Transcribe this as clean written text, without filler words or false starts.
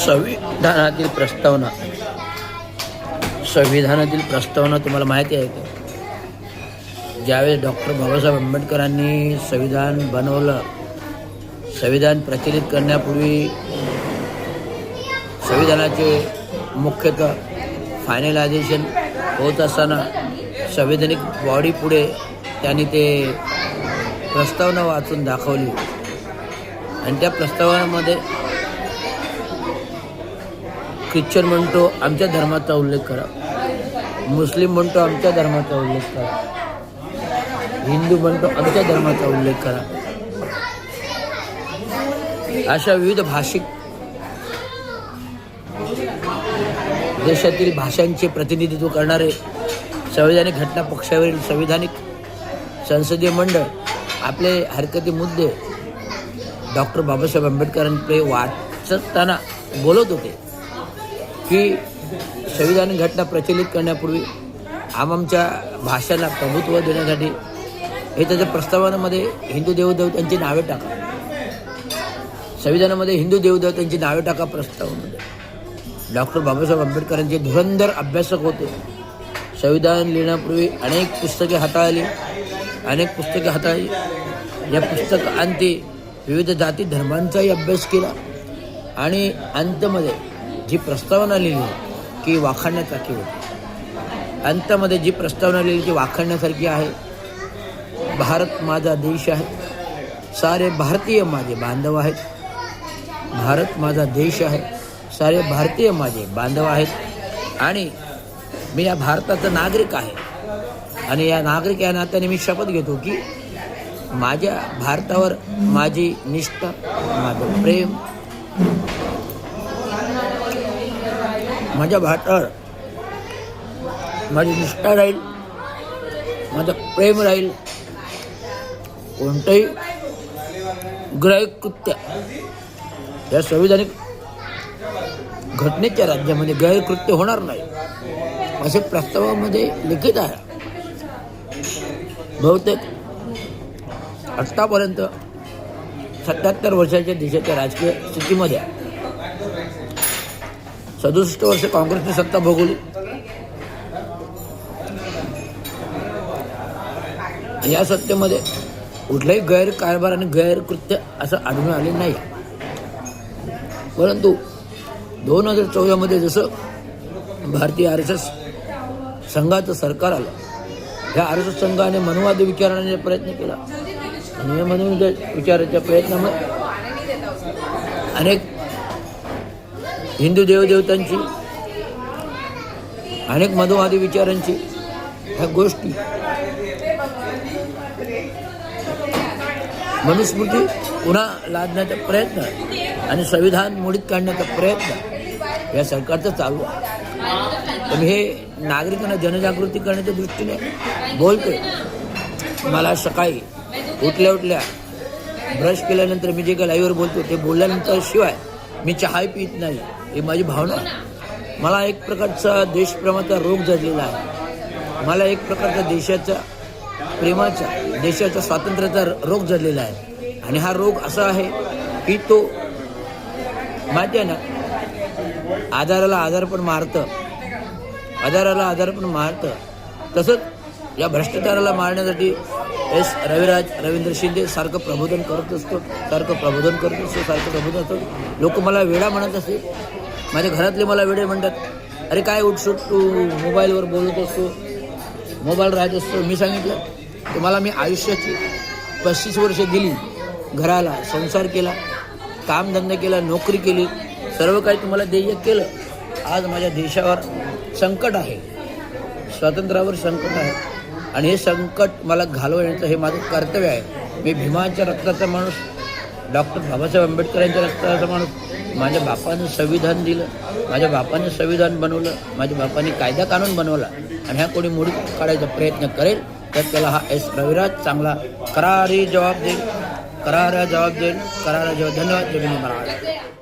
संविधानातील प्रस्तावना तुम्हाला माहिती आहे का? ज्यावेळेस डॉक्टर बाबासाहेब आंबेडकरांनी संविधान बनवलं, संविधान प्रचलित करण्यापूर्वी संविधानाचे मुख्यतः फायनलायझेशन होत असताना संवैधानिक बॉडी पुढे त्यांनी ते प्रस्तावना वाचून दाखवली आणि त्या प्रस्तावनेमध्ये ख्रिश्चन म्हणतो आमच्या धर्माचा उल्लेख करा, मुस्लिम म्हणतो आमच्या धर्माचा उल्लेख करा, हिंदू म्हणतो आमच्या धर्माचा उल्लेख करा. अशा विविध भाषिक देशातील भाषांचे प्रतिनिधित्व करणारे संवैधानिक घटना पक्षावरील संविधानिक संसदीय मंडळ आपले हरकती मुद्दे डॉक्टर बाबासाहेब आंबेडकरांकडे वाचताना बोलत होते की संविधानिक घटना प्रचलित करण्यापूर्वी आमच्या भाषांना प्रभुत्व देण्यासाठी हे त्याच्या प्रस्तावनेमध्ये हिंदू देवदेवतांची नावे टाका, संविधानामध्ये हिंदू देवदेवतांची नावे टाका. प्रस्तावनेमध्ये डॉक्टर बाबासाहेब आंबेडकरांचे धुरंधर अभ्यासक होते. संविधान लिहिण्यापूर्वी अनेक पुस्तके हाताळली. या पुस्तकांती विविध जाती धर्मांचाही अभ्यास केला आणि अंतमध्ये जी प्रस्तावना लिहिली की वाखाणण्यासारखी होती. अंतामध्ये जी प्रस्तावना लिहिली ती वाखाणण्यासारखी आहे. भारत माझा देश आहे, सारे भारतीय माझे बांधव आहेत. भारत माझा देश आहे, सारे भारतीय माझे बांधव आहेत आणि मी या भारताचा नागरिक आहे आणि या नागरिक या नात्याने मी शपथ घेतो की माझ्या भारतावर माझी निष्ठा, माझं प्रेम, माझ्या भारतावर माझी निष्ठा राहील, माझं प्रेम राहील. कोणतंही ग्राह्य कृत्य या संविधानिक घटनेच्या राज्यामध्ये गैरकृत्य होणार नाही असे प्रस्तावामध्ये लिखित आहे. बहुतेक आतापर्यंत 77 वर्षाच्या देशाच्या राजकीय स्थितीमध्ये 67 वर्ष काँग्रेसने सत्ता भोगवली. या सत्तेमध्ये कुठलाही गैरकारभार आणि गैरकृत्य असं आढळून आले नाही. परंतु 2014 मध्ये जसं भारतीय RSS संघाचं सरकार आलं, ह्या RSS संघाने मनुवादी विचारण्याचा प्रयत्न केला आणि या मनुवादी विचाराच्या प्रयत्नामुळे अनेक हिंदू देवदेवतांची, अनेक मनुवादी विचारांची ह्या गोष्टी मनुस्मृती पुन्हा लादण्याचा प्रयत्न आणि संविधान मोडीत काढण्याचा प्रयत्न या सरकारचं चालू आहे. पण हे नागरिकांना जनजागृती करण्याच्या दृष्टीने बोलतोय. मला सकाळी उठल्या ब्रश केल्यानंतर मी जे काही लाईव्हवर बोलतो ते बोलल्यानंतर शिवाय मी चहाही पित नाही, ही माझी भावना आहे. मला एक प्रकारचा देशप्रेमाचा रोग जडलेला आहे. मला एक प्रकारचा देशाच्या प्रेमाचा, देशाच्या स्वातंत्र्याचा रोग जडलेला आहे आणि हा रोग असा आहे की तो माहिती आहे ना, आजाराला आजार पण मारतं. तसंच या भ्रष्टाचाराला मारण्यासाठी रवींद्र शिंदे सारखं प्रबोधन करत असतो. लोक मला वेडा म्हणत असते. माझ्या घरातले मला वेडे म्हणतात, अरे काय उठसूट तू मोबाईलवर बोलत असतो, मोबाईल राहत असतो. मी सांगितलं तुम्हाला मी आयुष्याची 35 वर्ष दिली, घराला संसार केला, कामधंदा केला, नोकरी केली, सर्व काही तुम्हाला देय केलं. आज माझ्या देशावर संकट आहे, स्वातंत्र्यावर संकट आहे आणि हे संकट मला घालवण्याचं हे माझं कर्तव्य आहे. मी भीमाच्या रक्ताचा माणूस, डॉक्टर बाबासाहेब आंबेडकरांच्या रक्ताचा माणूस. माझ्या बापानं संविधान दिलं, माझ्या बापाने संविधान बनवलं, माझ्या बापाने कायदा कानून बनवला आणि ह्या कोणी मोडीत काढायचा प्रयत्न करेल तर त्याला हा रविराज चांगला करारी जवाब देईल. धन्यवाद. जय भीम महाराज.